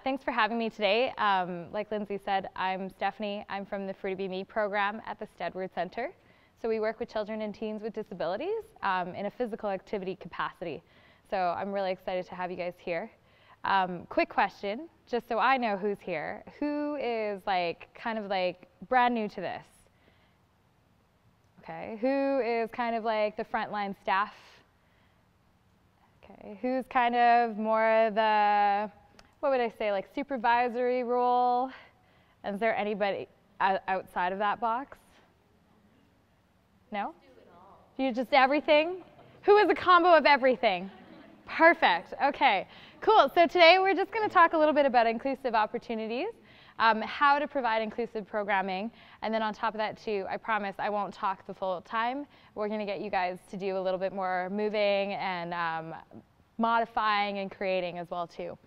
Thanks for having me today. Like Lindsay said, I'm Stephanie. I'm from the Free to Be Me program at the Stedward Center. So we work with children and teens with disabilities in a physical activity capacity. So I'm really excited to have you guys here. Quick question, just so I know who's here. Who is kind of brand new to this? Okay. Who is kind of like the frontline staff? Okay. Who's kind of more the, what would I say, like supervisory role? Is there anybody outside of that box? No? You just everything? Who is a combo of everything? Perfect. Okay, cool. So today we're just going to talk a little bit about inclusive opportunities, how to provide inclusive programming, and then on top of that too, I promise I won't talk the full time. We're going to get you guys to do a little bit more moving and modifying and creating as well too.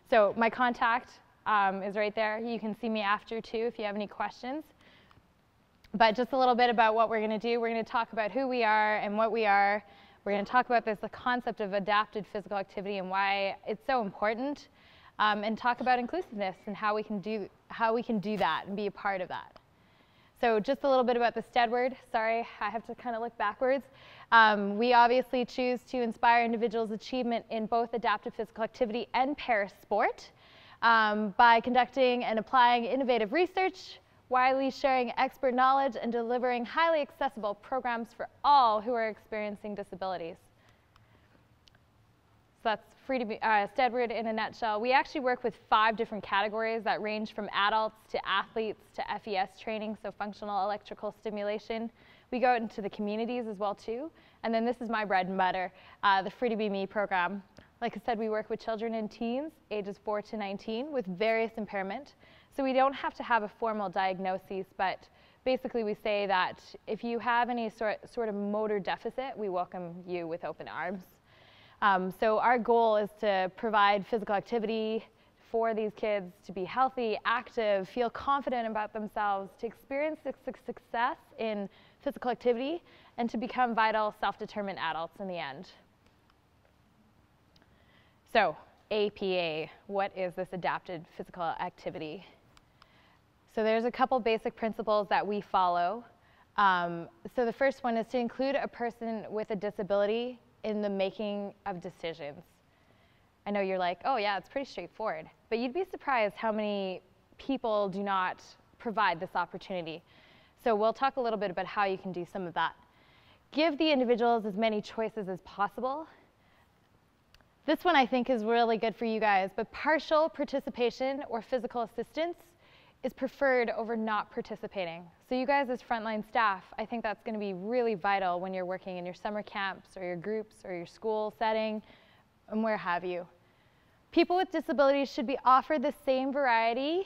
So my contact is right there. You can see me after too if you have any questions. But just a little bit about what we're going to do. We're going to talk about who we are and what we are. We're going to talk about the concept of adapted physical activity and why it's so important, and talk about inclusiveness and how we can do that and be a part of that. So just a little bit about the Stedward. Sorry, I have to kind of look backwards. We obviously choose to inspire individuals' achievement in both adaptive physical activity and para-sport by conducting and applying innovative research, widely sharing expert knowledge, and delivering highly accessible programs for all who are experiencing disabilities. So that's Free to Be Stedward in a nutshell. We actually work with 5 different categories that range from adults to athletes to FES training, so functional electrical stimulation. We go out into the communities as well too. And then this is my bread and butter, the Free to Be Me program. Like I said, we work with children and teens ages 4 to 19 with various impairment. So we don't have to have a formal diagnosis, but basically we say that if you have any sort of motor deficit, we welcome you with open arms. So our goal is to provide physical activity for these kids to be healthy, active, feel confident about themselves, to experience success in physical activity, and to become vital, self-determined adults in the end. So APA, what is this adapted physical activity? So there's a couple basic principles that we follow. So the first one is to include a person with a disability in the making of decisions. I know you're like, oh yeah, it's pretty straightforward. But you'd be surprised how many people do not provide this opportunity. So we'll talk a little bit about how you can do some of that. Give the individuals as many choices as possible. This one I think is really good for you guys, but partial participation or physical assistance is preferred over not participating. So you guys as frontline staff, I think that's going to be really vital when you're working in your summer camps or your groups or your school setting and where have you. People with disabilities should be offered the same variety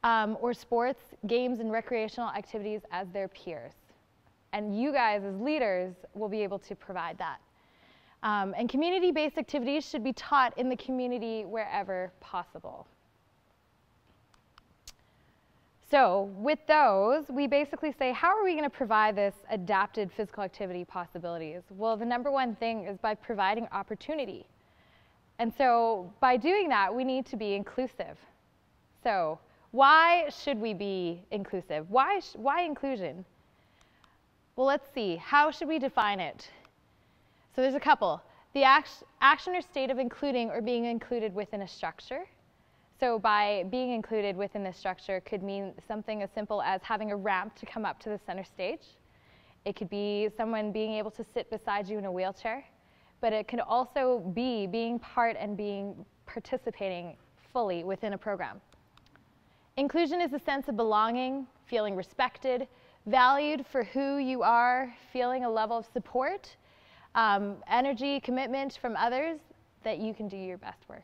or sports, games, and recreational activities as their peers. And you guys as leaders will be able to provide that. And community-based activities should be taught in the community wherever possible. So with those, we basically say, how are we going to provide this adapted physical activity possibilities? Well, the number one thing is by providing opportunity. And so by doing that, we need to be inclusive. So why should we be inclusive? Why inclusion? Well, let's see. How should we define it? So there's a couple. The action or state of including or being included within a structure. So by being included within this structure could mean something as simple as having a ramp to come up to the center stage. It could be someone being able to sit beside you in a wheelchair, but it could also be being part and participating fully within a program. Inclusion is a sense of belonging, feeling respected, valued for who you are, feeling a level of support, energy, commitment from others that you can do your best work.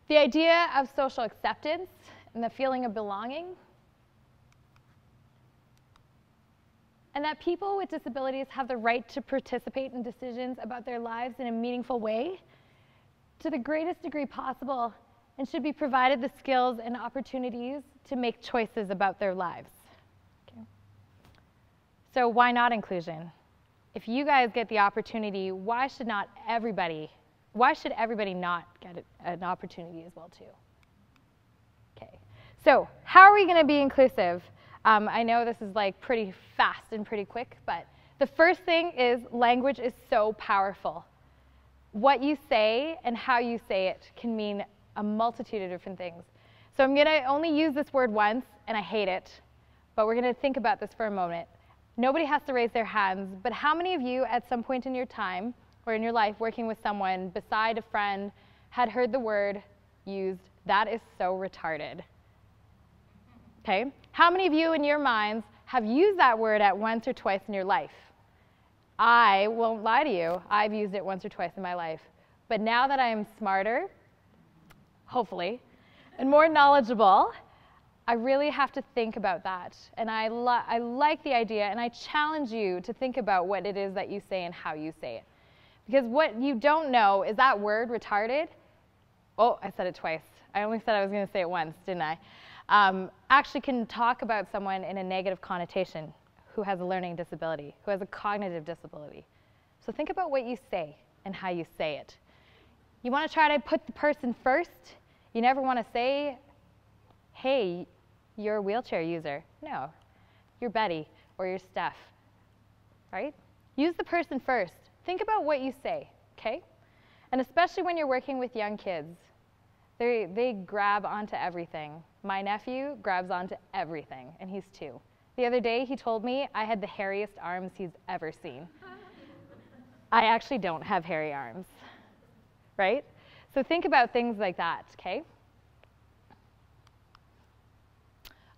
The idea of social acceptance and the feeling of belonging, and that people with disabilities have the right to participate in decisions about their lives in a meaningful way to the greatest degree possible, and should be provided the skills and opportunities to make choices about their lives. Okay. So why not inclusion? If you guys get the opportunity, why should not everybody Why should everybody not get an opportunity as well too? Okay, so how are we going to be inclusive? I know this is like pretty fast and pretty quick, but the first thing is language is so powerful. What you say and how you say it can mean a multitude of different things. So I'm going to only use this word once, and I hate it, but we're going to think about this for a moment. Nobody has to raise their hands, but how many of you at some point in your time or in your life working with someone beside a friend had heard the word used, "That is so retarded"? Okay? How many of you in your minds have used that word at once or twice in your life? I won't lie to you, I've used it once or twice in my life. But now that I am smarter, hopefully, and more knowledgeable, I really have to think about that. And I like the idea, and I challenge you to think about what it is that you say and how you say it. Because what you don't know is that word, retarded. Oh, I said it twice. I only said I was going to say it once, didn't I? Actually can talk about someone in a negative connotation who has a learning disability, who has a cognitive disability. So think about what you say and how you say it. You want to try to put the person first. You never want to say, "Hey, you're a wheelchair user." No, you're Betty or you're Steph, right? Use the person first. Think about what you say, okay? And especially when you're working with young kids, they grab onto everything. My nephew grabs onto everything, and he's 2. The other day, he told me I had the hairiest arms he's ever seen. I actually don't have hairy arms, right? So think about things like that, okay?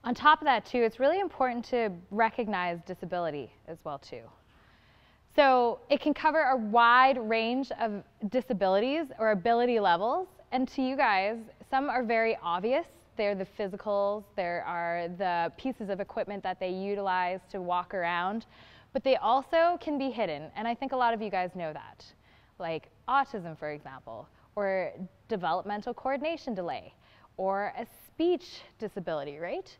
On top of that, too, it's really important to recognize disability as well, too. So it can cover a wide range of disabilities or ability levels, and to you guys, some are very obvious. They're the physicals, there are the pieces of equipment that they utilize to walk around, but they also can be hidden, and I think a lot of you guys know that. Like autism, for example, or developmental coordination delay, or a speech disability, right?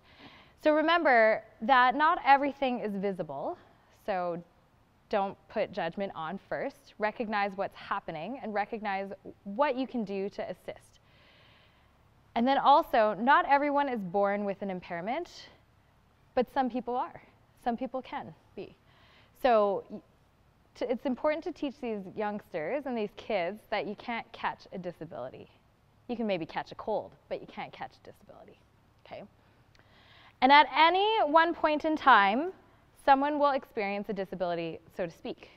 So remember that not everything is visible, so don't put judgment on first. Recognize what's happening and recognize what you can do to assist. And then also, not everyone is born with an impairment, but some people are. Some people can be. So it's important to teach these youngsters and these kids that you can't catch a disability. You can maybe catch a cold, but you can't catch a disability, okay? And at any one point in time, someone will experience a disability, so to speak.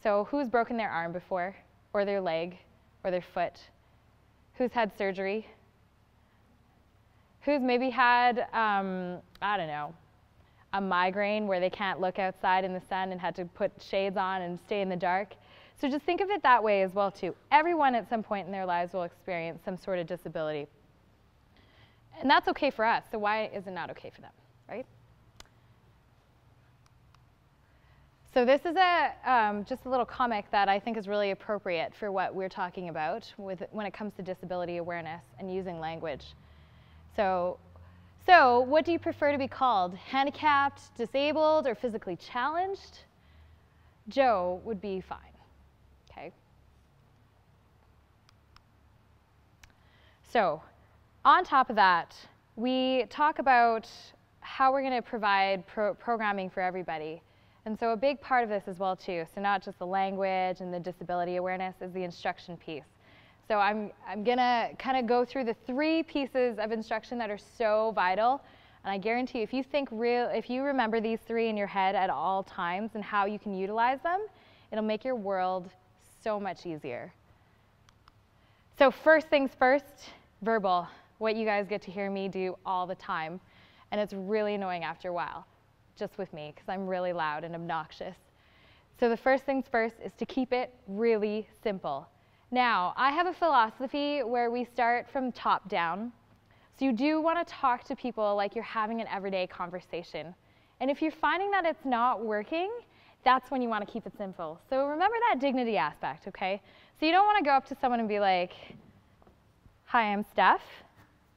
So who's broken their arm before, or their leg, or their foot? Who's had surgery? Who's maybe had, I don't know, a migraine where they can't look outside in the sun and had to put shades on and stay in the dark? So just think of it that way as well, too. Everyone at some point in their lives will experience some sort of disability. And that's okay for us, so why is it not okay for them, right? So this is just a little comic that I think is really appropriate for what we're talking about when it comes to disability awareness and using language. So what do you prefer to be called? Handicapped, disabled, or physically challenged? Joe would be fine, okay? So on top of that, we talk about how we're going to provide programming for everybody. And so a big part of this as well, too, so not just the language and the disability awareness, is the instruction piece. So I'm going to kind of go through the 3 pieces of instruction that are so vital. And I guarantee you, if you remember these 3 in your head at all times and how you can utilize them, it'll make your world so much easier. So first things first, verbal. What you guys get to hear me do all the time. And it's really annoying after a while, just with me, because I'm really loud and obnoxious. So the first things first is to keep it really simple. Now, I have a philosophy where we start from top down. So you do want to talk to people like you're having an everyday conversation. And if you're finding that it's not working, that's when you want to keep it simple. So remember that dignity aspect, okay? So you don't want to go up to someone and be like, "Hi, I'm Steph.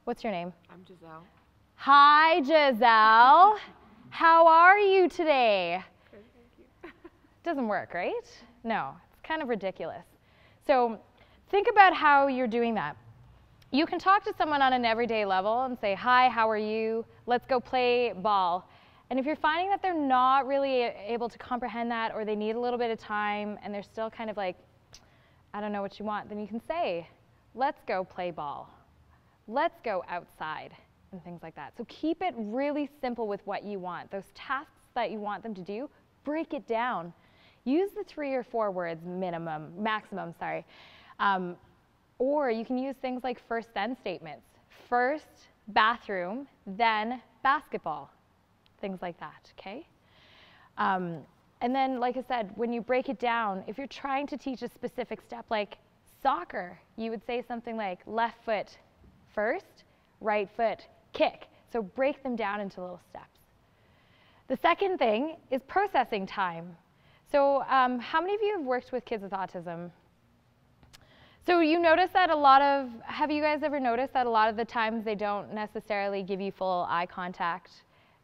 What's your name?" "I'm Giselle." "Hi, Giselle. How are you today?" "Good, thank you." Doesn't work, right? No, it's kind of ridiculous. So think about how you're doing that. You can talk to someone on an everyday level and say, hi, how are you? Let's go play ball. And if you're finding that they're not really able to comprehend that, or they need a little bit of time and they're still kind of like, I don't know what you want, then you can say, let's go play ball. Let's go outside, and things like that. So keep it really simple with what you want. Those tasks that you want them to do, break it down. Use the 3 or 4 words maximum. Or you can use things like first then statements. First, bathroom, then basketball. Things like that, okay? And then, like I said, when you break it down, if you're trying to teach a specific step like soccer, you would say something like left foot first, right foot kick. So break them down into little steps. The second thing is processing time. So how many of you have worked with kids with autism? So you notice that have you guys ever noticed that a lot of the times they don't necessarily give you full eye contact?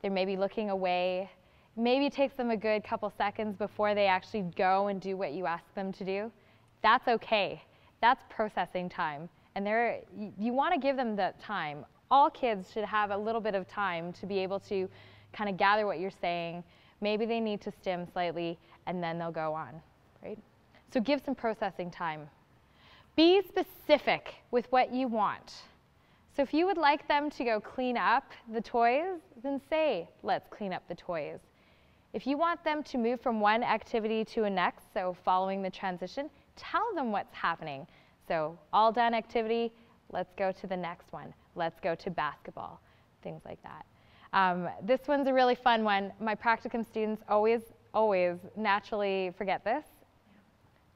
They're maybe looking away. Maybe it takes them a good couple seconds before they actually go and do what you ask them to do. That's okay. That's processing time. And you want to give them that time. All kids should have a little bit of time to be able to kind of gather what you're saying. Maybe they need to stim slightly, and then they'll go on, right? So give some processing time. Be specific with what you want. So if you would like them to go clean up the toys, then say, let's clean up the toys. If you want them to move from one activity to a next, so following the transition, tell them what's happening. So all done activity, let's go to the next one. Let's go to basketball, things like that. This one's a really fun one. My practicum students always naturally forget this.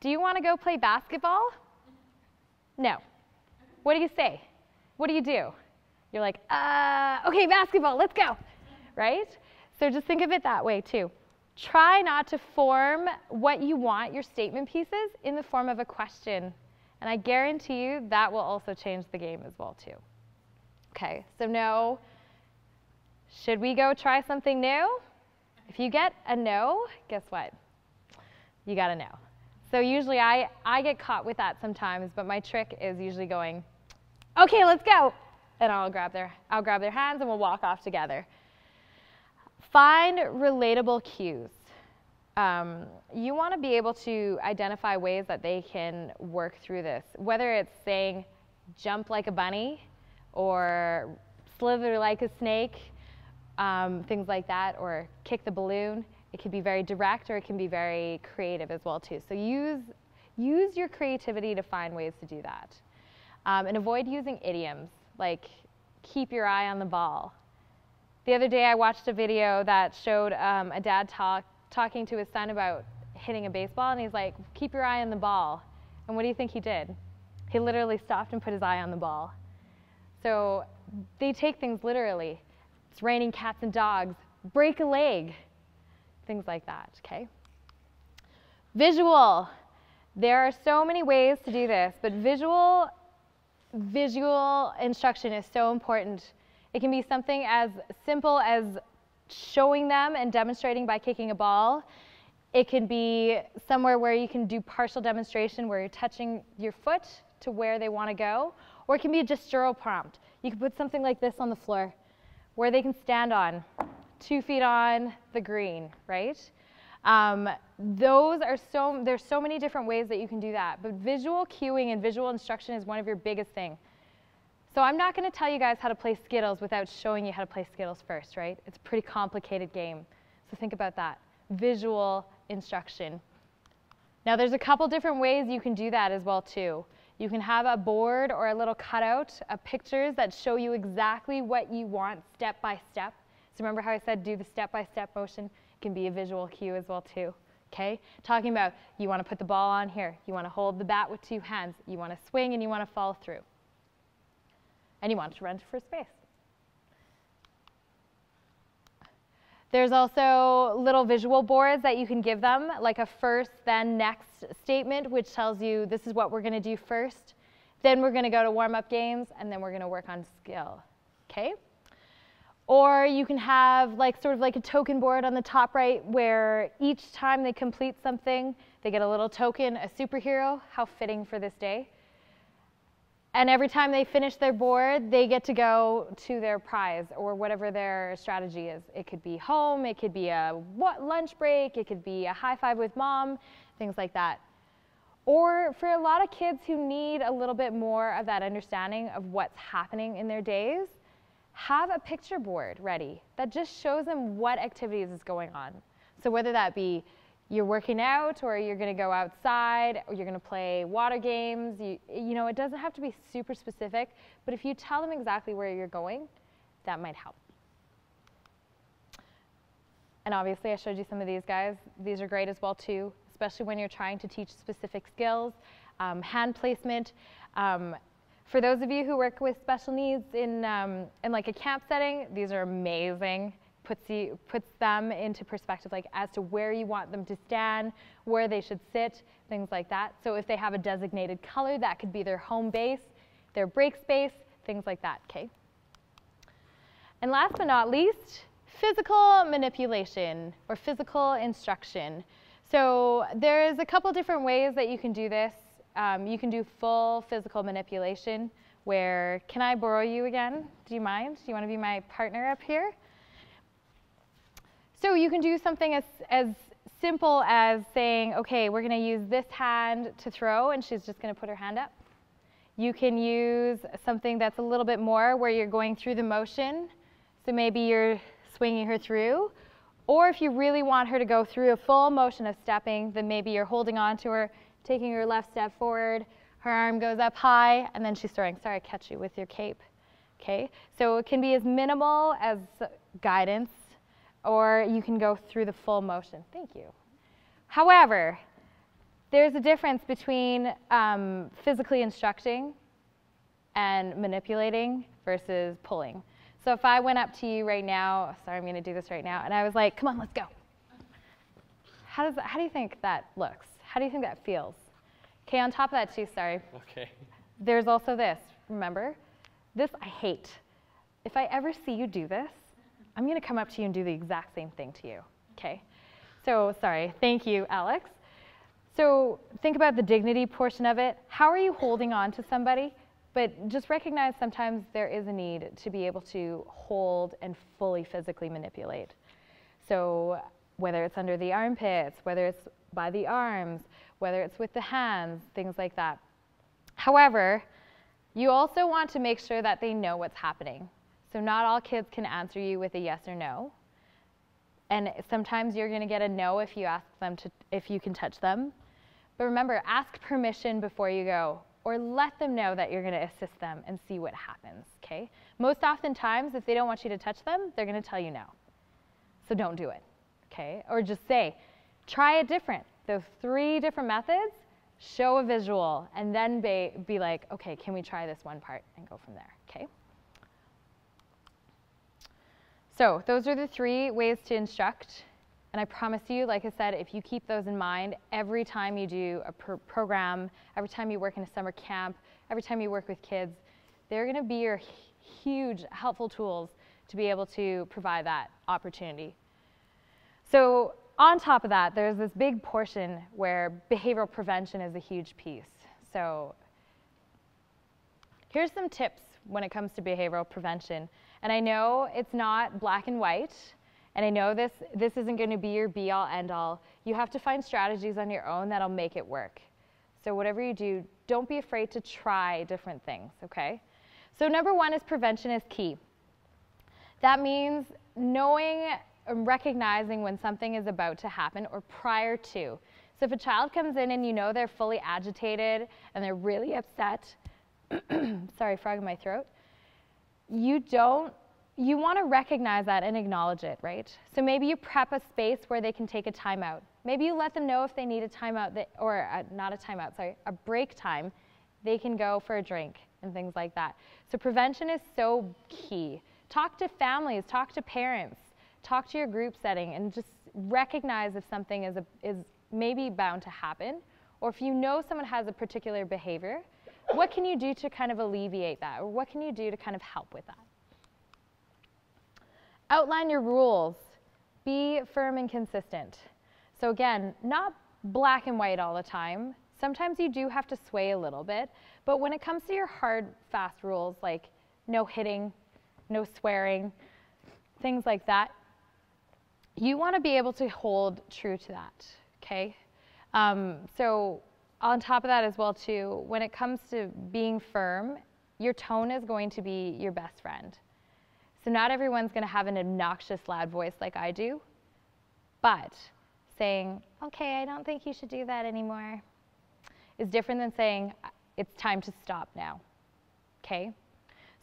Do you want to go play basketball? No. What do you say? What do you do? You're like, okay, basketball, let's go, right? So just think of it that way too. Try not to form what you want, your statement pieces, in the form of a question. And I guarantee you that will also change the game as well too. Okay, so no. Should we go try something new? If you get a no, guess what? You got a no. So usually I get caught with that sometimes, but my trick is usually going, okay, let's go. And I'll grab their hands and we'll walk off together. Find relatable cues. You want to be able to identify ways that they can work through this, whether it's saying jump like a bunny or slither like a snake, things like that, or kick the balloon. It can be very direct or it can be very creative as well too. So use your creativity to find ways to do that. And avoid using idioms like keep your eye on the ball. The other day I watched a video that showed a dad talking to his son about hitting a baseball, and he's like, keep your eye on the ball. And what do you think he did? He literally stopped and put his eye on the ball. So they take things literally. It's raining cats and dogs. Break a leg. Things like that, okay? Visual. There are so many ways to do this, but visual instruction is so important. It can be something as simple as showing them and demonstrating by kicking a ball. It can be somewhere where you can do partial demonstration where you're touching your foot to where they want to go, or it can be a gestural prompt. You can put something like this on the floor where they can stand on, 2 feet on the green, right? There's so many different ways that you can do that, but visual cueing and visual instruction is one of your biggest things. So I'm not going to tell you guys how to play Skittles without showing you how to play Skittles first, right? It's a pretty complicated game. So think about that. Visual instruction. Now there's a couple different ways you can do that as well too. You can have a board or a little cutout of pictures that show you exactly what you want step by step. So remember how I said do the step-by-step motion? It can be a visual cue as well too, okay? Talking about you want to put the ball on here. You want to hold the bat with 2 hands. You want to swing and you want to follow through. And you want to run to first base. There's also little visual boards that you can give them, like a first, then next statement, which tells you this is what we're going to do first. Then we're going to go to warm-up games, and then we're going to work on skill, okay? Or you can have sort of like a token board on the top right where each time they complete something, they get a little token, a superhero. How fitting for this day. And every time they finish their board, they get to go to their prize or whatever their strategy is. It could be home, it could be a lunch break, it could be a high five with mom, things like that. Or for a lot of kids who need a little bit more of that understanding of what's happening in their days, have a picture board ready that just shows them what activities is going on. So whether that be you're working out, or you're going to go outside, or you're going to play water games. You know, it doesn't have to be super specific, but if you tell them exactly where you're going, that might help. And obviously, I showed you some of these guys. These are great as well, too, especially when you're trying to teach specific skills, hand placement. For those of you who work with special needs in like a camp setting, these are amazing. Puts them into perspective, like as to where you want them to stand, where they should sit, things like that. So if they have a designated color, that could be their home base, their break space, things like that, okay? And last but not least, physical manipulation or physical instruction. So there's a couple different ways that you can do this. You can do full physical manipulation where, can I borrow you again? Do you mind? Do you want to be my partner up here? So you can do something as simple as saying, okay, we're going to use this hand to throw, and she's just going to put her hand up. You can use something that's a little bit more where you're going through the motion. So maybe you're swinging her through. Or if you really want her to go through a full motion of stepping, then maybe you're holding on to her, taking her left step forward, her arm goes up high, and then she's throwing. Sorry, I catch you with your cape. Okay? So it can be as minimal as guidance, or you can go through the full motion. Thank you. However, there's a difference between physically instructing and manipulating versus pulling. So if I went up to you right now, sorry, I'm going to do this right now, and I was like, come on, let's go. How do you think that looks? How do you think that feels? Okay, on top of that too, sorry. Okay. There's also this, remember? This I hate. If I ever see you do this, I'm going to come up to you and do the exact same thing to you, okay? So, sorry, thank you, Alex. So think about the dignity portion of it. How are you holding on to somebody? But just recognize sometimes there is a need to be able to hold and fully physically manipulate. So whether it's under the armpits, whether it's by the arms, whether it's with the hands, things like that. However, you also want to make sure that they know what's happening. So not all kids can answer you with a yes or no. And sometimes you're going to get a no if you ask them if you can touch them. But remember, ask permission before you go, or let them know that you're going to assist them and see what happens, okay? Most oftentimes, if they don't want you to touch them, they're going to tell you no. So don't do it, okay? Or just say, try it different. Those 3 different methods, show a visual, and then be like, okay, can we try this one part, and go from there, okay? So those are the 3 ways to instruct. And I promise you, like I said, if you keep those in mind, every time you do a program, every time you work in a summer camp, every time you work with kids, they're going to be your huge helpful tools to be able to provide that opportunity. So on top of that, there's this big portion where behavioral prevention is a huge piece. So here's some tips when it comes to behavioral prevention. And I know it's not black and white, and I know this isn't going to be your be-all, end-all. You have to find strategies on your own that'll make it work. So whatever you do, don't be afraid to try different things, okay? So number 1 is prevention is key. That means knowing and recognizing when something is about to happen or prior to. So if a child comes in and you know they're fully agitated and they're really upset, sorry, frog in my throat, you want to recognize that and acknowledge it, right? So maybe you prep a space where they can take a timeout. Maybe you let them know if they need a timeout, not a timeout, sorry, a break time, they can go for a drink and things like that. So prevention is so key. Talk to families, talk to parents, talk to your group setting, and just recognize if something is maybe bound to happen, or if you know someone has a particular behavior, what can you do to kind of alleviate that, or what can you do to kind of help with that? Outline your rules. Be firm and consistent. So again, not black and white all the time. sometimes you do have to sway a little bit, but when it comes to your hard, fast rules like no hitting, no swearing, things like that, you want to be able to hold true to that, okay? So on top of that as well too, when it comes to being firm, your tone is going to be your best friend. So not everyone's going to have an obnoxious loud voice like I do, but saying, okay, I don't think you should do that anymore, is different than saying, it's time to stop now, okay?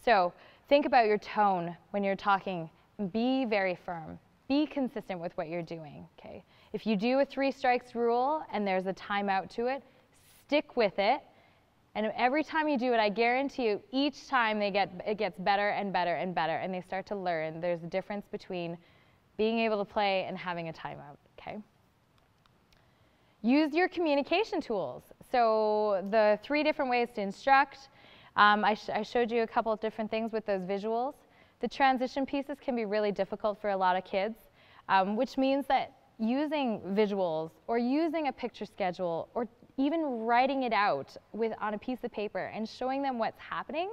So think about your tone when you're talking. Be very firm. Be consistent with what you're doing, okay? If you do a 3 strikes rule and there's a timeout to it, stick with it. And every time you do it, I guarantee you, each time it gets better and better and better, and they start to learn there's a difference between being able to play and having a timeout, okay? Use your communication tools. So the 3 different ways to instruct, I showed you a couple of different things with those visuals. The transition pieces can be really difficult for a lot of kids, which means that using visuals or using a picture schedule or even writing it out on a piece of paper and showing them what's happening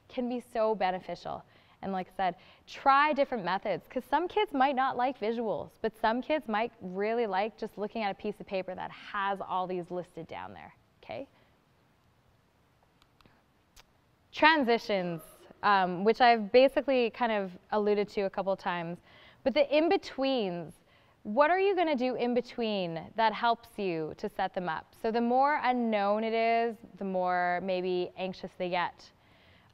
can be so beneficial. And like I said, try different methods, because some kids might not like visuals, but some kids might really like just looking at a piece of paper that has all these listed down there, okay? Transitions, which I've basically kind of alluded to a couple times, but the in-betweens, what are you going to do in between that helps you to set them up? So the more unknown it is, the more maybe anxious they get,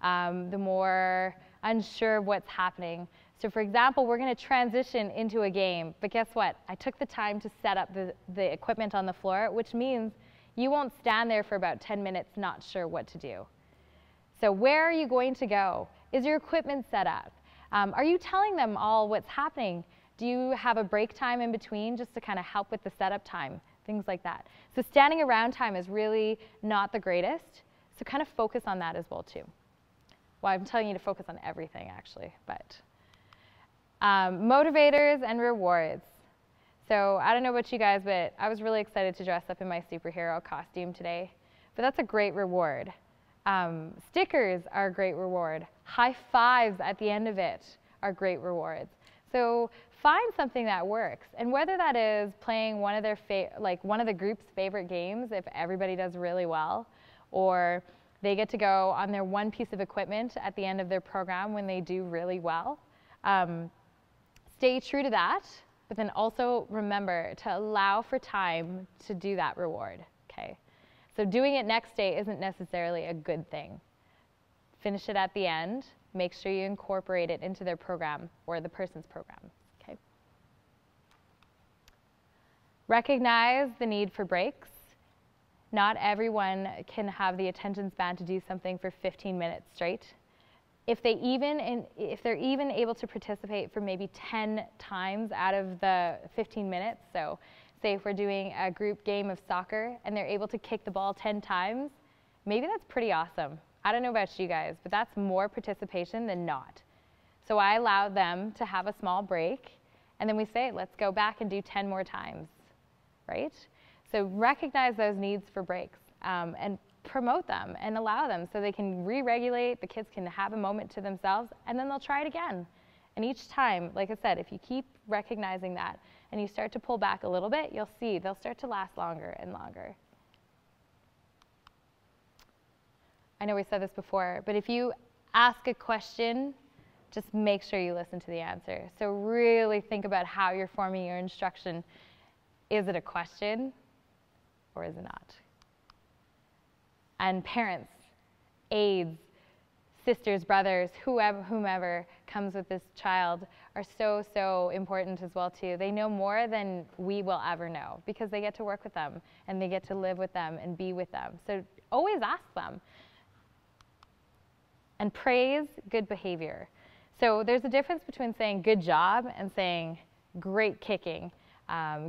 the more unsure of what's happening. So for example, we're going to transition into a game, but guess what? I took the time to set up the equipment on the floor, which means you won't stand there for about 10 minutes not sure what to do. So where are you going to go? Is your equipment set up? Are you telling them all what's happening? Do you have a break time in between just to kind of help with the setup time? Things like that. So standing around time is really not the greatest, so kind of focus on that as well too. Well, I'm telling you to focus on everything actually, but motivators and rewards. So I don't know about you guys, but I was really excited to dress up in my superhero costume today, but that's a great reward. Stickers are a great reward. High fives at the end of it are great rewards. So find something that works, and whether that is playing one of the group's favorite games if everybody does really well, or they get to go on their one piece of equipment at the end of their program when they do really well. Stay true to that, but then also remember to allow for time to do that reward, okay? So doing it next day isn't necessarily a good thing. Finish it at the end. Make sure you incorporate it into their program or the person's program, okay? Recognize the need for breaks. Not everyone can have the attention span to do something for 15 minutes straight. If they're even able to participate for maybe 10 times out of the 15 minutes, so say if we're doing a group game of soccer and they're able to kick the ball 10 times, maybe that's pretty awesome. I don't know about you guys, but that's more participation than not. So I allow them to have a small break, and then we say, let's go back and do 10 more times, right? So recognize those needs for breaks and promote them and allow them so they can re-regulate, the kids can have a moment to themselves, and then they'll try it again. And each time, like I said, if you keep recognizing that and you start to pull back a little bit, you'll see they'll start to last longer and longer. I know we said this before, but if you ask a question, just make sure you listen to the answer. So really think about how you're forming your instruction. Is it a question? Or is it not? And parents, aides, sisters, brothers, whomever comes with this child are so, so important as well too. They know more than we will ever know because they get to work with them and they get to live with them and be with them. So always ask them. And praise good behavior. So there's a difference between saying good job and saying great kicking.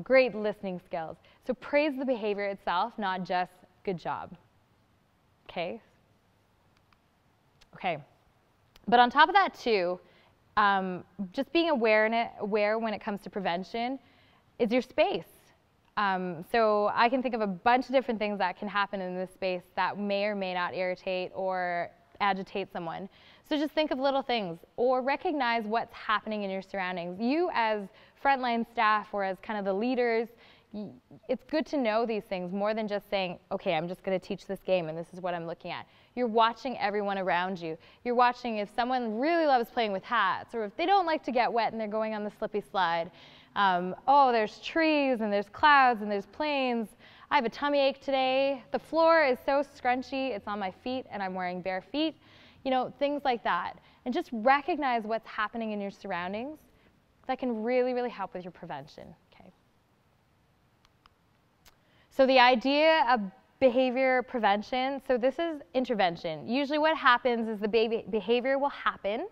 Great listening skills. So praise the behavior itself, not just good job. Okay? Okay. But on top of that too, just being aware when it comes to prevention is your space. So I can think of a bunch of different things that can happen in this space that may or may not irritate or agitate someone. So just think of little things or recognize what's happening in your surroundings. You as frontline staff or as kind of the leaders, it's good to know these things more than just saying, okay, I'm just going to teach this game and this is what I'm looking at. You're watching everyone around you. You're watching if someone really loves playing with hats or if they don't like to get wet and they're going on the slippy slide. Oh, there's trees and there's clouds and there's planes. I have a tummy ache today. The floor is so scrunchy, it's on my feet and I'm wearing bare feet. You know, things like that. And just recognize what's happening in your surroundings. That can really, really help with your prevention. Okay. So the idea of behavior prevention, so this is intervention. Usually what happens is the behavior will happen.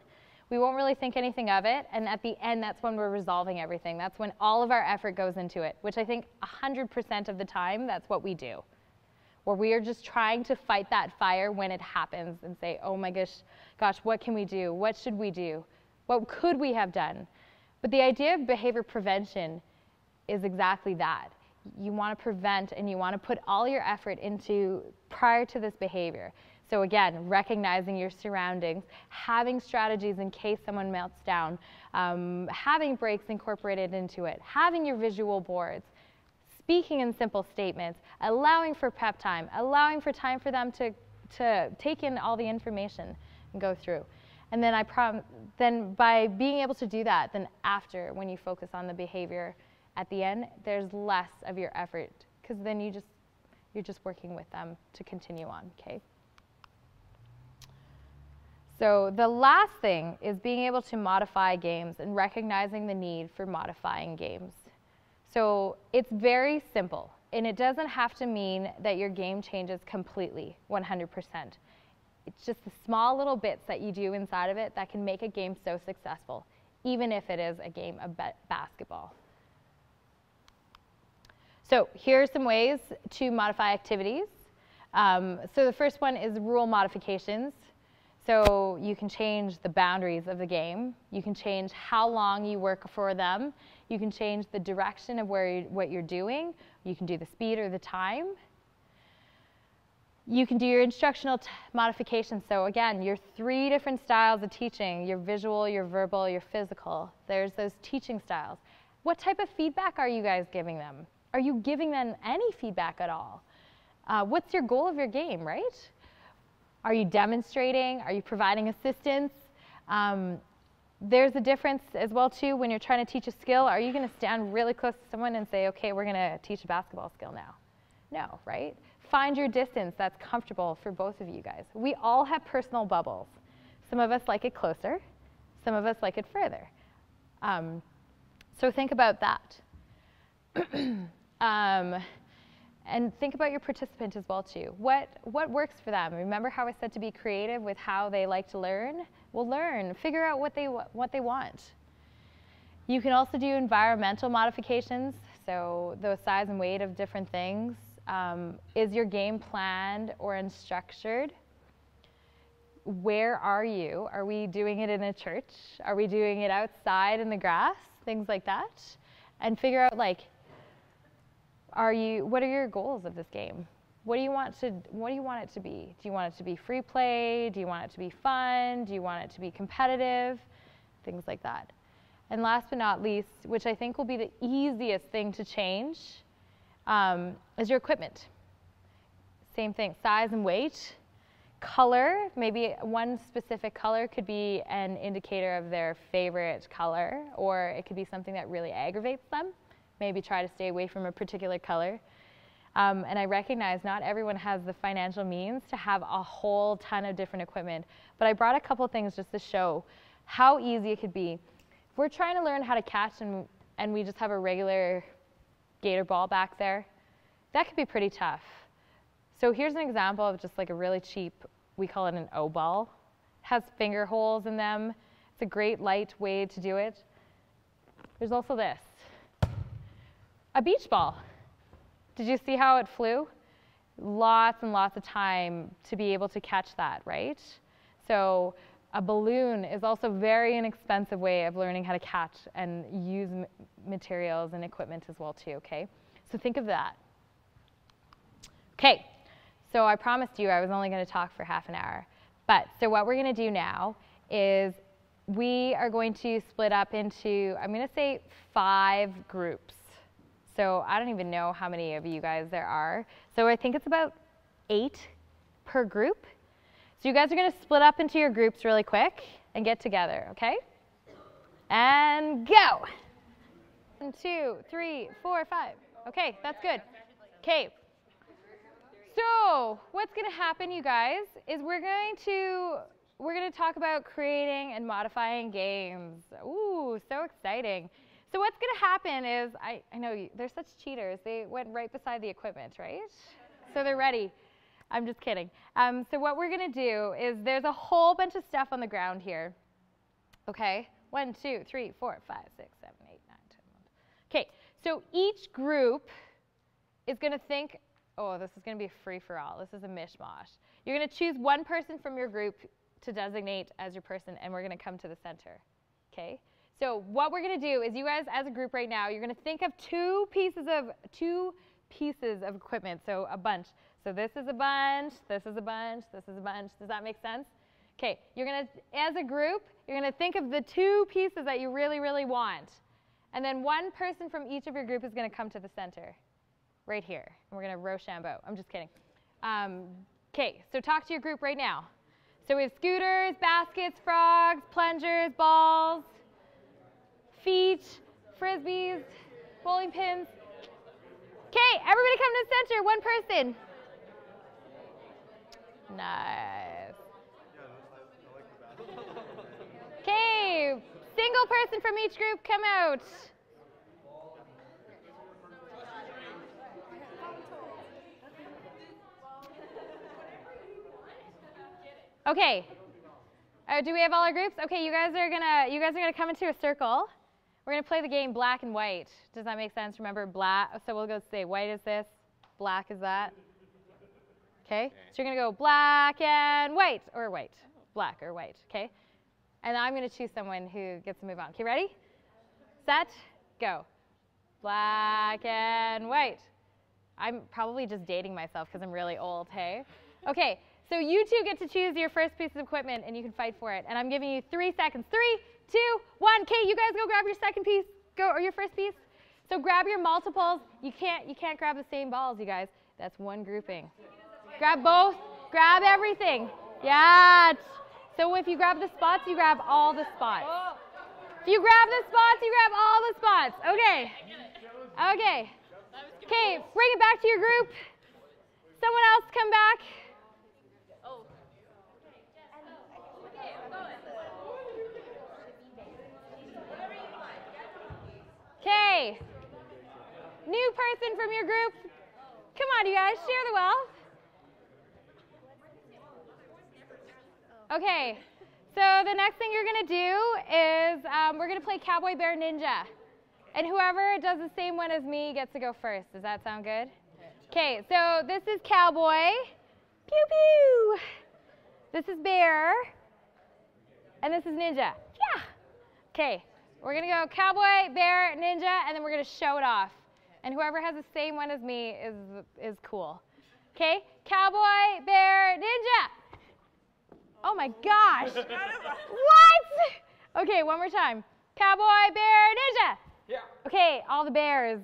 We won't really think anything of it, and at the end, that's when we're resolving everything. That's when all of our effort goes into it, which I think 100% of the time, that's what we do. Where we are just trying to fight that fire when it happens and say, oh my gosh, what can we do? What should we do? What could we have done? But the idea of behavior prevention is exactly that. You want to prevent and you want to put all your effort into prior to this behavior. So again, recognizing your surroundings, having strategies in case someone melts down, having breaks incorporated into it, having your visual boards, speaking in simple statements, allowing for prep time, allowing for time for them to take in all the information and go through. And then then by being able to do that, then after, when you focus on the behavior at the end, there's less of your effort because then you're just working with them to continue on, okay? So the last thing is being able to modify games and recognizing the need for modifying games. So it's very simple, and it doesn't have to mean that your game changes completely, 100%. It's just the small little bits that you do inside of it that can make a game so successful, even if it is a game of basketball. So here are some ways to modify activities. So the first one is rule modifications. So you can change the boundaries of the game. You can change how long you work for them. You can change the direction of what you're doing. You can do the speed or the time. You can do your instructional modifications. So again, your 3 different styles of teaching, your visual, your verbal, your physical. There's those teaching styles. What type of feedback are you guys giving them? Are you giving them any feedback at all? What's your goal of your game, right? Are you demonstrating? Are you providing assistance? There's a difference as well too when you're trying to teach a skill. Are you going to stand really close to someone and say, okay, we're going to teach a basketball skill now? No, right? Find your distance that's comfortable for both of you guys. We all have personal bubbles. Some of us like it closer. Some of us like it further. So think about that. And think about your participant as well too. What works for them? Remember how I said to be creative with how they like to learn? Well, learn. Figure out what they want. You can also do environmental modifications, so the size and weight of different things. Is your game planned or unstructured? Where are you? Are we doing it in a church? Are we doing it outside in the grass? Things like that. And figure out like, what are your goals of this game? What do you want it to be? Do you want it to be free play? Do you want it to be fun? Do you want it to be competitive? Things like that. And last but not least, which I think will be the easiest thing to change, is your equipment. Same thing, size and weight. Color, maybe one specific color could be an indicator of their favorite color, or it could be something that really aggravates them. Maybe try to stay away from a particular color. And I recognize not everyone has the financial means to have a whole ton of different equipment, but I brought a couple things just to show how easy it could be. If we're trying to learn how to catch and we just have a regular gator ball back there, that could be pretty tough. So here's an example of just like a really cheap, we call it an O ball. It has finger holes in them. It's a great light way to do it. There's also this. A beach ball. Did you see how it flew? Lots and lots of time to be able to catch that, right? So a balloon is also a very inexpensive way of learning how to catch and use materials and equipment as well too, okay? So think of that. Okay, so I promised you I was only going to talk for half an hour. But so what we're going to do now is we are going to split up into, I'm going to say 5 groups. So I don't even know how many of you guys there are. So I think it's about 8 per group. So you guys are going to split up into your groups really quick and get together, okay? And go. 1, 2, 3, 4, 5. Okay, that's good. Okay. So what's going to happen, you guys, is we're going to talk about creating and modifying games. Ooh, so exciting. So what's going to happen is, I know they're such cheaters. They went right beside the equipment, right? So they're ready. I'm just kidding. So what we're going to do is there's a whole bunch of stuff on the ground here. Okay? 1, 2, 3, 4, 5, 6, 7, 8, 9, 10. Okay, so each group is going to think, oh, this is going to be a free-for-all. This is a mishmash. You're going to choose one person from your group to designate as your person, and we're going to come to the center. Okay? So what we're going to do is you guys, as a group right now, you're going to think of two pieces of equipment, so a bunch. So this is a bunch, this is a bunch, this is a bunch. Does that make sense? Okay, you're going to, as a group, you're going to think of the 2 pieces that you really, really want. And then one person from each of your group is going to come to the center, right here. And we're going to Rochambeau. I'm just kidding. Okay, so talk to your group right now. So we have scooters, baskets, frogs, plungers, balls, feet, frisbees, bowling pins. Okay, everybody come to the center, one person. Nice. Okay, single person from each group, come out. Okay. Do we have all our groups? Okay, you guys are gonna come into a circle. We're gonna play the game black and white. Does that make sense? Remember black. So we'll go say white is this, black is that. Okay. So you're gonna go black and white, or white, black or white. Okay. And I'm gonna choose someone who gets to move on. Okay, ready? Set, go. Black and white. I'm probably just dating myself because I'm really old. Hey. Okay. So you 2 get to choose your first piece of equipment, and you can fight for it. And I'm giving you 3 seconds. 3, 2, 1. Okay, you guys go grab your second piece, or your first piece. So grab your multiples. You can't grab the same balls, you guys. That's one grouping. Grab both. Grab everything. Yeah. So if you grab the spots, you grab all the spots. If you grab the spots, you grab all the spots. Okay. Okay. Okay, bring it back to your group. Someone else come back. Okay. New person from your group. Come on, you guys, share the wealth. Okay. So the next thing you're going to do is we're going to play Cowboy, Bear, Ninja. And whoever does the same one as me gets to go first. Does that sound good? Okay, so this is Cowboy. Pew, pew. This is Bear. And this is Ninja. Yeah. Okay. We're going to go Cowboy, Bear, Ninja, and then we're going to show it off. And whoever has the same one as me is cool. Okay? Cowboy, Bear, Ninja. Oh my gosh. What? Okay, one more time. Cowboy, Bear, Ninja. Yeah. Okay, all the bears.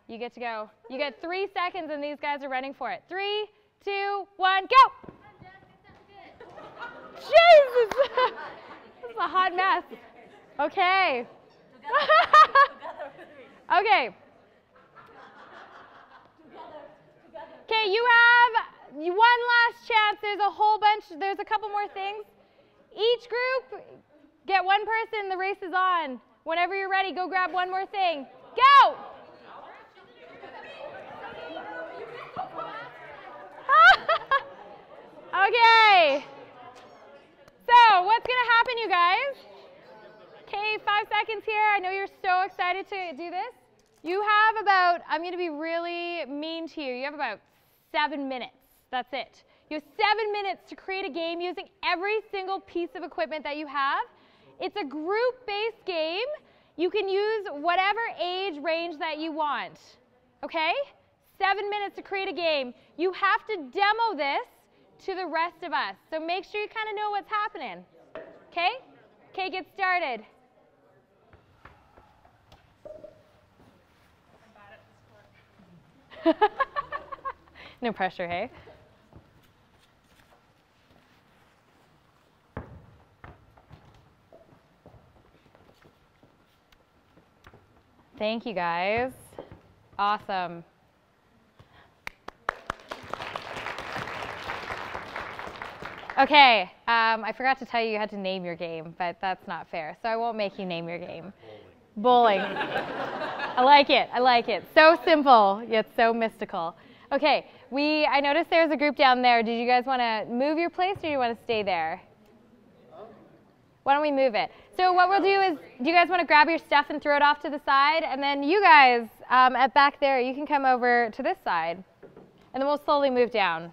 You get to go. You get 3 seconds, and these guys are running for it. 3, 2, 1, go. Jesus. This is a hot mess. Okay. Okay. Okay, you have one last chance. There's a couple more things. Each group, get one person. The race is on. Whenever you're ready, go grab one more thing. Go! Okay. So, what's going to happen, you guys? Okay, 5 seconds here. I know you're so excited to do this. You have about, I'm going to be really mean to you. You have about 7 minutes. That's it. You have 7 minutes to create a game using every single piece of equipment that you have. It's a group-based game. You can use whatever age range that you want. Okay? 7 minutes to create a game. You have to demo this to the rest of us. So make sure you kind of know what's happening. Okay? Okay, get started. No pressure, hey? Thank you, guys. Awesome. Okay, I forgot to tell you had to name your game, but that's not fair, so I won't make you name your game. Bowling. I like it, I like it. So simple, yet so mystical. Okay, I noticed there's a group down there. Did you guys want to move your place, or do you want to stay there? Why don't we move it? So what we'll do is, do you guys want to grab your stuff and throw it off to the side? And then you guys at back there, you can come over to this side. And then we'll slowly move down.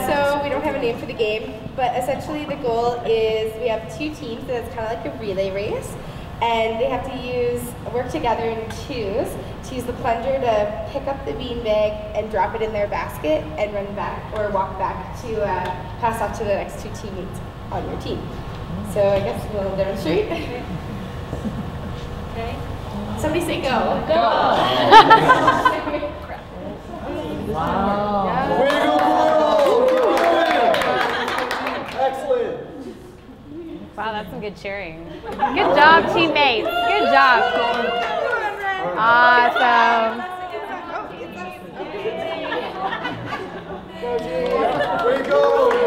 So we don't have a name for the game, but essentially the goal is we have 2 teams, so it's kind of like a relay race. And they have to work together in twos to use the plunger to pick up the beanbag and drop it in their basket and run back or walk back to pass off to the next 2 teammates on your team. So I guess we'll demonstrate. Okay. Somebody say go. Go! Wow. Excellent. Wow, that's some good cheering. Good job, teammates. Good job. Awesome.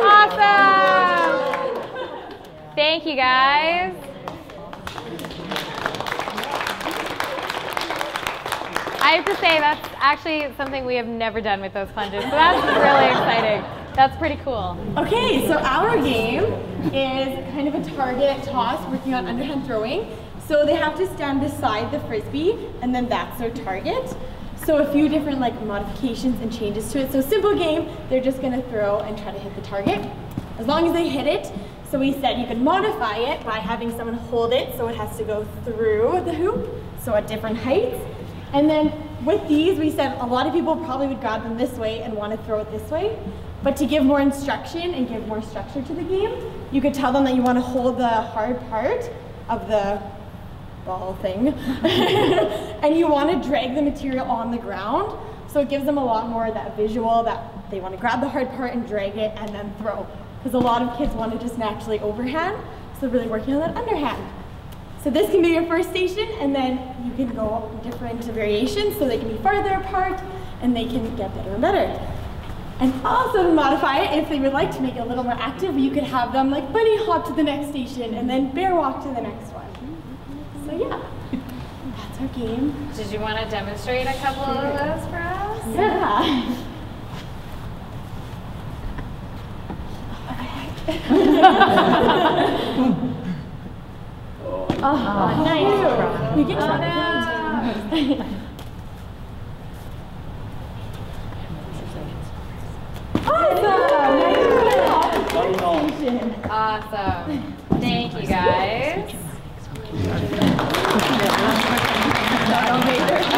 Awesome. Thank you, guys. I have to say that's actually something we have never done with those plunges, so that's really exciting. That's pretty cool. Okay, so our game is kind of a target toss working on underhand throwing. So they have to stand beside the frisbee and then that's their target. So a few different modifications and changes to it. So simple game, they're just gonna throw and try to hit the target. As long as they hit it. So we said you can modify it by having someone hold it so it has to go through the hoop, so at different heights. And then with these, we said a lot of people probably would grab them this way and want to throw it this way. But to give more instruction and give more structure to the game, you could tell them that you want to hold the hard part of the ball thing and you want to drag the material on the ground. So it gives them a lot more of that visual that they want to grab the hard part and drag it and then throw. Because a lot of kids want to just naturally overhand, so really working on that underhand. So this can be your first station, and then you can go different variations so they can be farther apart and they can get better and better. And also to modify it, if they would like to make it a little more active, you could have them like bunny hop to the next station and then bear walk to the next one. So yeah, that's our game. Did you want to demonstrate a couple of those for us? Yeah. Oh, nice. We can try. Awesome. Thank you, guys.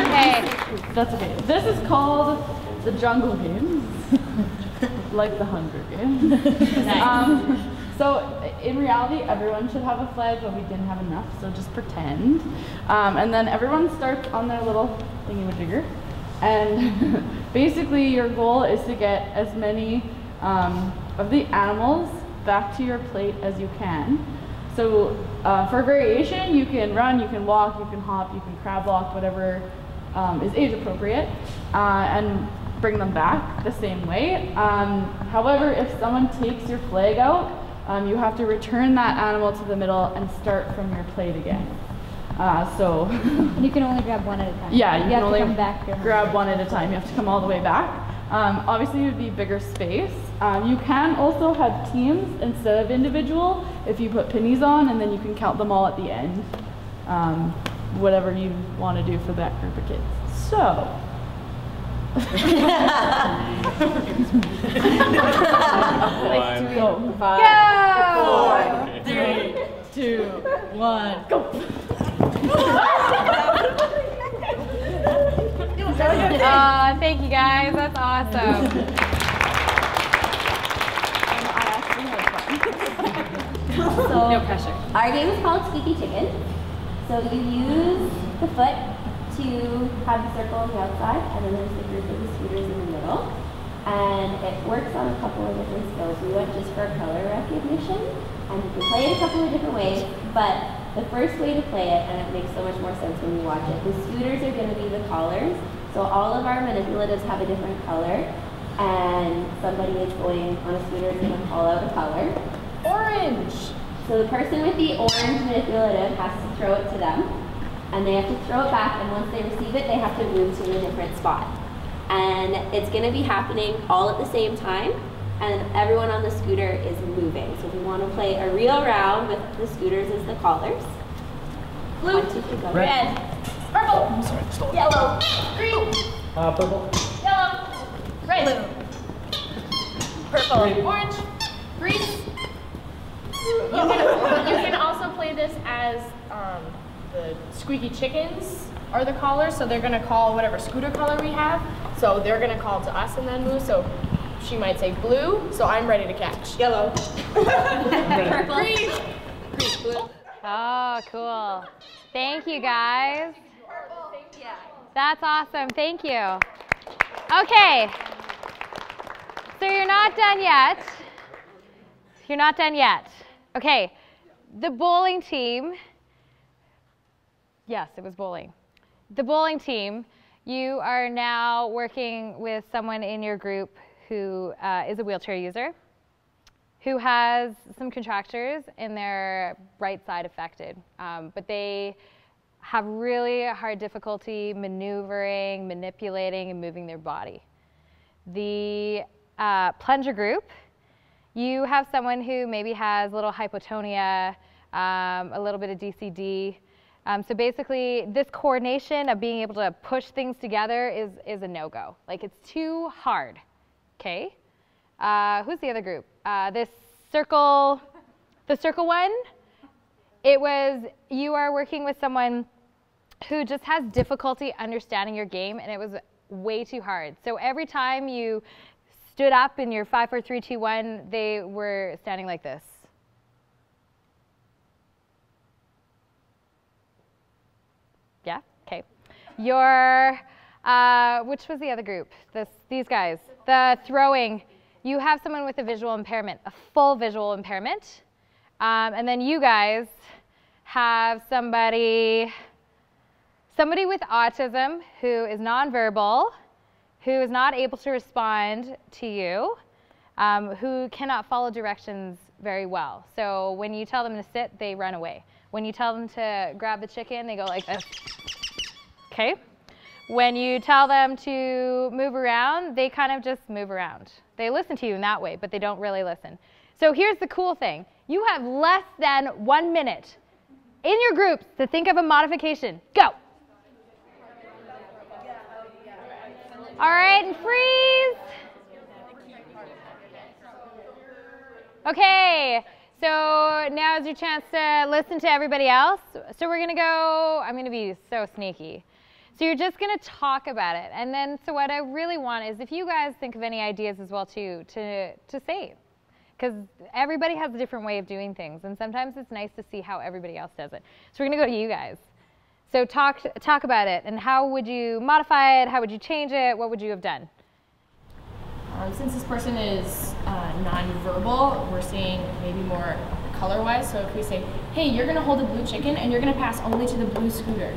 Okay. That's okay. This is called the Jungle Games, like the Hunger Games. Nice. So in reality, everyone should have a flag, but we didn't have enough, so just pretend. And then everyone starts on their little thingy-majigger. And basically your goal is to get as many of the animals back to your plate as you can. So for variation, you can run, you can walk, you can hop, you can crab walk, whatever is age appropriate, and bring them back the same way. However, if someone takes your flag out, you have to return that animal to the middle and start from your plate again. And you can only grab one at a time. Yeah, you can only come back grab one at a time. You have to come all the way back. Obviously, it would be bigger space. You can also have teams instead of individual if you put pennies on, and then you can count them all at the end. Whatever you want to do for that group of kids. So. Go. 5, 4, 3, 2, 1, go. Oh, thank you guys. That's awesome. I actually had fun. So No pressure. our game is called Squeaky Chicken. So you use the foot to have the circle on the outside, and then there's the group of the scooters in the middle. And it works on a couple of different skills. We went just for color recognition, and you can play it a couple of different ways, but the first way to play it, and it makes so much more sense when you watch it, the scooters are going to be the collars. So all of our manipulatives have a different color, and somebody is going on a scooter is going to call out a color. Orange. So the person with the orange manipulative has to throw it to them, and they have to throw it back, and once they receive it, they have to move to a different spot. And it's going to be happening all at the same time, and everyone on the scooter is moving. So we want to play a real round with the scooters as the collars. Blue. 1, 2, 3, go. Red. Purple. Yellow. Green. Purple. Yellow. Red. Blue. Purple. Orange. Green. You can also play this as the squeaky chickens are the callers, so they're going to call whatever scooter color we have. So they're going to call to us and then move. So she might say blue, so I'm ready to catch. Yellow. Purple. Green. Blue. Oh, cool. Thank you, guys. That's awesome. Thank you. Okay. So you're not done yet. You're not done yet. Okay. The bowling team. Yes, it was bowling. The bowling team, you are now working with someone in your group who is a wheelchair user, who has some contractures in their right side affected, but they have really hard difficulty maneuvering, manipulating, and moving their body. The plunger group, you have someone who maybe has a little hypotonia, a little bit of DCD. So basically, this coordination of being able to push things together is a no-go. Like, it's too hard. Okay. Who's the other group? The circle one. It was, you are working with someone who just has difficulty understanding your game, and it was way too hard. So every time you stood up in your 5, 4, 3, 2, 1, they were standing like this. Yeah. Okay. Your which was the other group? These guys. The throwing. You have someone with a visual impairment, a full visual impairment. And then you guys have somebody with autism who is nonverbal, who is not able to respond to you, who cannot follow directions very well. So when you tell them to sit, they run away. When you tell them to grab the chicken, they go like this. Okay? When you tell them to move around, they kind of just move around. They listen to you in that way, but they don't really listen. So here's the cool thing. You have less than 1 minute in your groups to think of a modification. Go. All right, and freeze. Okay, so now is your chance to listen to everybody else. So we're going to go, I'm going to be so sneaky. So you're just going to talk about it. And then, so what I really want is if you guys think of any ideas as well, too, to say. Because everybody has a different way of doing things. And sometimes it's nice to see how everybody else does it. So we're going to go to you guys. So talk about it. And how would you modify it? How would you change it? What would you have done? Since this person is non-verbal, we're seeing maybe more color-wise. So if we say, hey, you're going to hold a blue chicken and you're going to pass only to the blue scooter.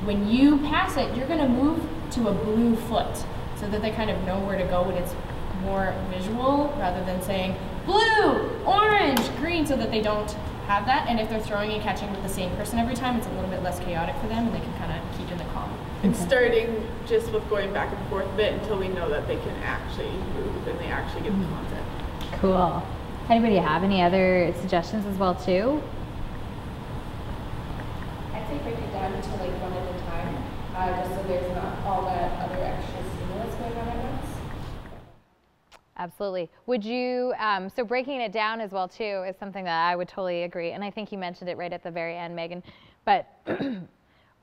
When you pass it, you're going to move to a blue foot so that they kind of know where to go when it's more visual rather than saying blue, orange, green, so that they don't have that. And if they're throwing and catching with the same person every time, it's a little bit less chaotic for them and they can kind of keep in the calm. And starting just with going back and forth a bit until we know that they can actually move and they actually get the content. Cool. Anybody have any other suggestions as well too? I'd say break it down to like one at a time, just so there's not all that other extra stimulus going on at once. Absolutely. Would you, so breaking it down as well too is something that I would totally agree. And I think you mentioned it right at the very end, Megan. But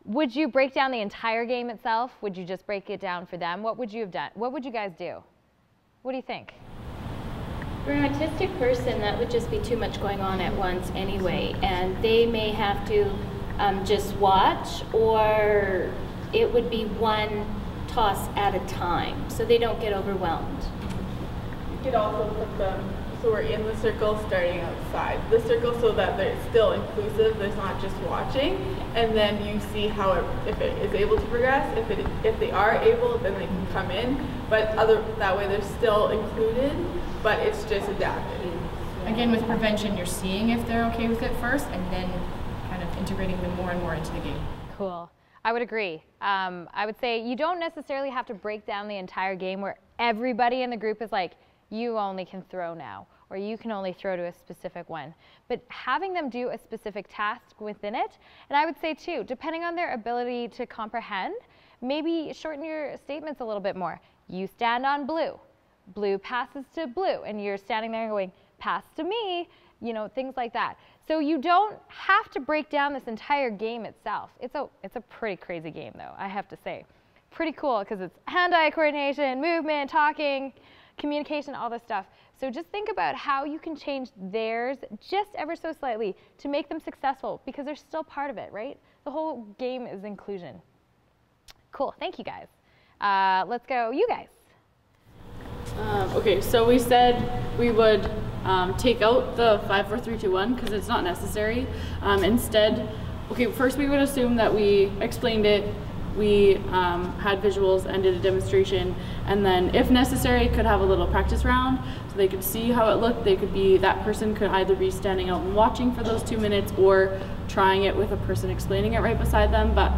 Would you break down the entire game itself? Would you just break it down for them? What would you have done? What would you guys do? What do you think? For an autistic person, that would just be too much going on at once anyway, and they may have to just watch, or it would be one toss at a time, so they don't get overwhelmed. You could also put them, so we're in the circle starting outside the circle so that it's still inclusive, there's not just watching, and then you see how if it is able to progress. If they are able, then they can come in, but that way they're still included, but it's just adapted. Again, with prevention, you're seeing if they're okay with it first, and then kind of integrating them more and more into the game. Cool. I would agree. I would say you don't necessarily have to break down the entire game where everybody in the group is like, you only can throw now, or you can only throw to a specific one. But having them do a specific task within it, and I would say too, depending on their ability to comprehend, maybe shorten your statements a little bit more. You stand on blue, blue passes to blue, and you're standing there going, pass to me, you know, things like that. So you don't have to break down this entire game itself. It's a pretty crazy game though, I have to say. Pretty cool because it's hand-eye coordination, movement, talking, communication, all this stuff. So just think about how you can change theirs just ever so slightly to make them successful, because they're still part of it, right? The whole game is inclusion. Cool, thank you guys. Let's go, you guys. Okay, so we said we would take out the 5, 4, 3, 2, 1 because it's not necessary. Instead, okay, first we would assume that we explained it, we had visuals and did a demonstration, and then if necessary could have a little practice round so they could see how it looked. They could be, that person could either be standing out and watching for those 2 minutes or trying it with a person explaining it right beside them. But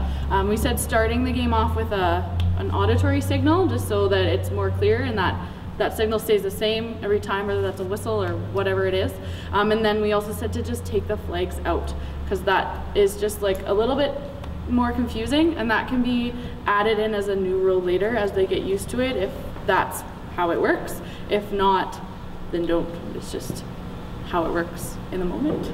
we said starting the game off with an auditory signal just so that it's more clear and that signal stays the same every time, whether that's a whistle or whatever it is. And then we also said to just take the flags out because that is just like a little bit more confusing, and that can be added in as a new rule later as they get used to it if that's how it works. If not, then don't. It's just how it works in the moment.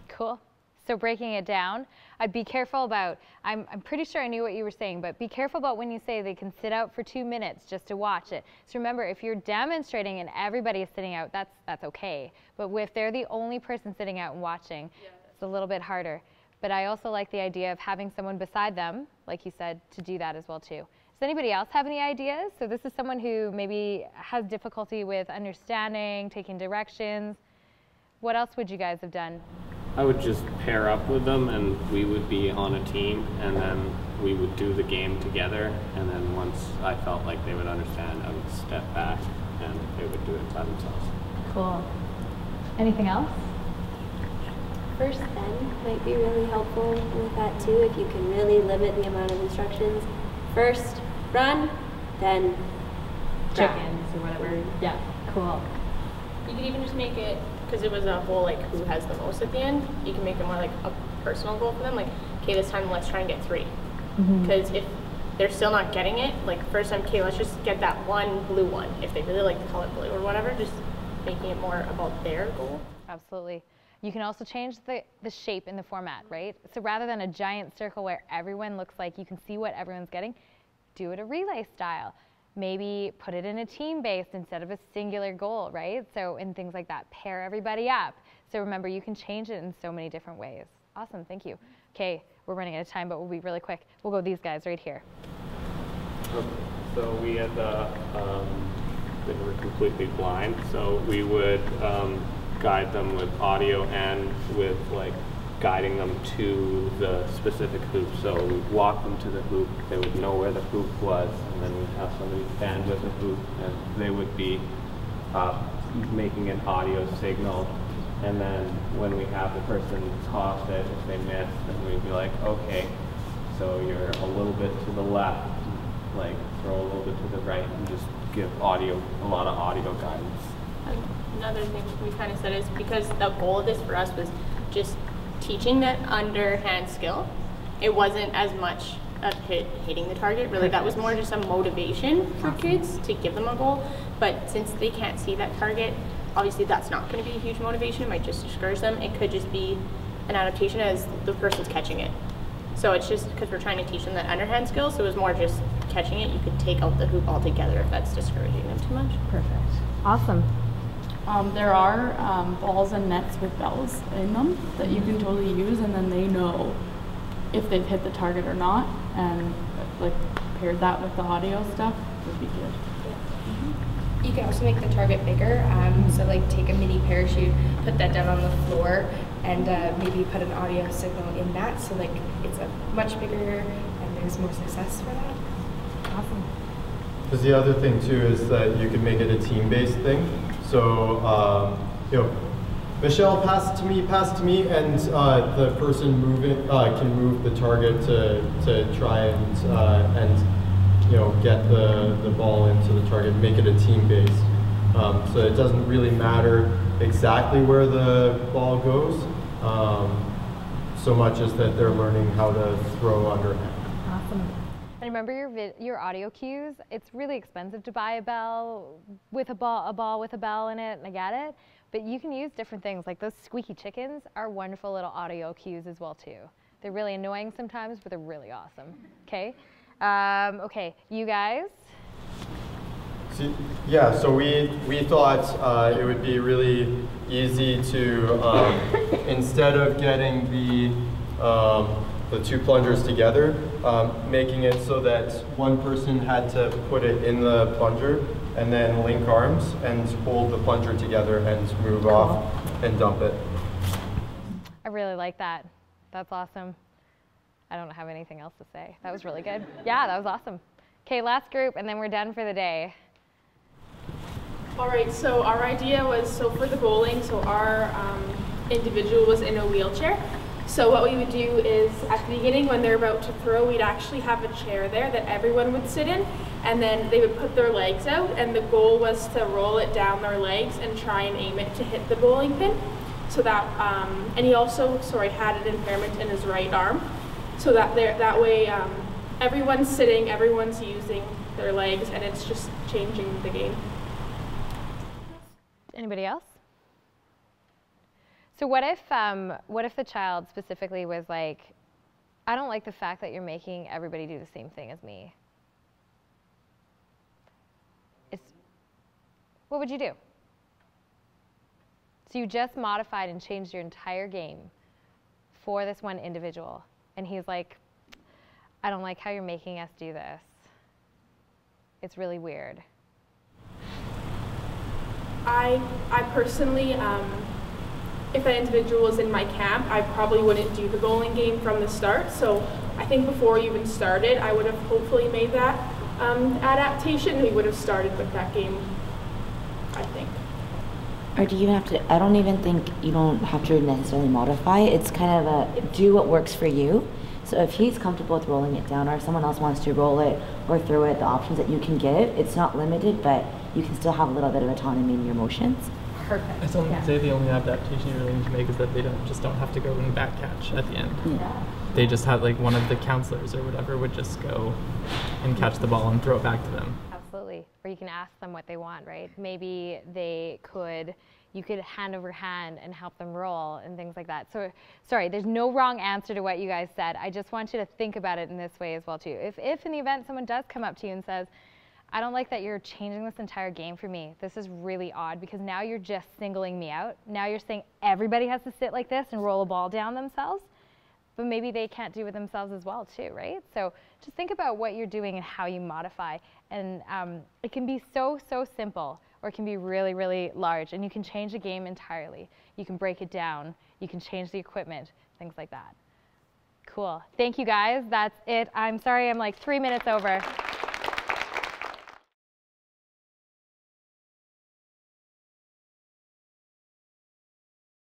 Cool. So breaking it down, I'd be careful about, I'm pretty sure I knew what you were saying, but be careful about when you say they can sit out for 2 minutes just to watch it. So remember, if you're demonstrating and everybody is sitting out, that's okay. But if they're the only person sitting out and watching, it's a little bit harder. But I also like the idea of having someone beside them, like you said, to do that as well too. Does anybody else have any ideas? So this is someone who maybe has difficulty with understanding, taking directions. What else would you guys have done? I would just pair up with them and we would be on a team, and then we would do the game together, and then once I felt like they would understand, I would step back and they would do it by themselves. Cool. Anything else? First then might be really helpful with that too, if you can really limit the amount of instructions. First, run, then Chickens or whatever. Yeah, cool. You could even just make it, because it was a whole like who has the most at the end, you can make it more like a personal goal for them, like, okay, this time let's try and get 3. Because if they're still not getting it, like first time, okay, let's just get that one blue one. If they really like the color blue or whatever, just making it more about their goal. Absolutely. You can also change the shape in the format, right? So rather than a giant circle where everyone looks like you can see what everyone's getting, do it a relay style. Maybe put it in a team-based instead of a singular goal, right? So in things like that, pair everybody up. So remember, you can change it in so many different ways. Awesome, thank you. Okay, we're running out of time, but we'll be really quick. We'll go these guys right here. Okay. So we had they were completely blind, so we would guide them with audio and with like guiding them to the specific hoop. So we'd walk them to the hoop, they would know where the hoop was, and then we'd have somebody stand with the hoop and they would be making an audio signal. And then when we have the person toss it, if they miss, then we'd be like, okay, so you're a little bit to the left, like throw a little bit to the right, and just give a lot of audio guidance. Another thing we kind of said is, because the goal of this for us was just teaching that underhand skill, it wasn't as much of hitting the target, really. That was more just a motivation for kids to give them a goal. But since they can't see that target, obviously that's not going to be a huge motivation. It might just discourage them. It could just be an adaptation as the person's catching it. So it's just because we're trying to teach them that underhand skill, so it was more just catching it. You could take out the hoop altogether if that's discouraging them too much. Perfect. Awesome. There are balls and nets with bells in them that you can totally use, and then they know if they've hit the target or not, and like paired that with the audio stuff would be good. You can also make the target bigger, so like take a mini parachute, put that down on the floor, and maybe put an audio signal in that, so like it's a much bigger and there's more success for that. Awesome. Because the other thing too is that you can make it a team-based thing. So you know, Michelle passed to me, and the person moving can move the target to try and you know, get the ball into the target, make it a team-based. So it doesn't really matter exactly where the ball goes, so much as that they're learning how to throw underhand. Awesome. And remember your audio cues. It's really expensive to buy a bell with a ball with a bell in it, and I get it. But you can use different things, like those squeaky chickens are wonderful little audio cues as well too. They're really annoying sometimes, but they're really awesome. Okay. Okay, you guys? Yeah, so we thought it would be really easy to, instead of getting the two plungers together, making it so that one person had to put it in the plunger and then link arms and hold the plunger together and move off and dump it. I really like that. That's awesome. I don't have anything else to say. That was really good. Yeah, that was awesome. Okay, last group, and then we're done for the day. All right, so our idea was, so for the bowling, so our individual was in a wheelchair. So what we would do is, at the beginning when they're about to throw, we'd actually have a chair there that everyone would sit in, and then they would put their legs out, and the goal was to roll it down their legs and try and aim it to hit the bowling pin. So that, and he also, had an impairment in his right arm. So that way everyone's sitting, everyone's using their legs, and it's just changing the game. Anybody else? So what if the child specifically was like, I don't like the fact that you're making everybody do the same thing as me. What would you do? So you just modified and changed your entire game for this one individual. And he's like, I don't like how you're making us do this. It's really weird. I personally, if that individual was in my camp, I probably wouldn't do the bowling game from the start. So I think before you even started, I would have hopefully made that adaptation. We would have started with that game, I think. Or do you have to, I don't even think you don't have to necessarily modify. It's kind of a do what works for you. So if he's comfortable with rolling it down, or if someone else wants to roll it or throw it, the options that you can give, it's not limited, but you can still have a little bit of autonomy in your motions. Perfect. I still say the only adaptation you really need to make is that they just don't have to go and back catch at the end. Yeah. They just have, like, one of the counselors or whatever would just go and catch the ball and throw it back to them. Absolutely. Or you can ask them what they want, right? Maybe you could hand over hand and help them roll and things like that. So, sorry, there's no wrong answer to what you guys said. I just want you to think about it in this way as well too. If in the event someone does come up to you and says, I don't like that you're changing this entire game for me. This is really odd because now you're just singling me out. Now you're saying everybody has to sit like this and roll a ball down themselves, but maybe they can't do it themselves as well too, right? So just think about what you're doing and how you modify. And it can be so simple, or it can be really, really large, and you can change the game entirely. You can break it down. You can change the equipment, things like that. Cool. Thank you guys. That's it. I'm sorry I'm like 3 minutes over.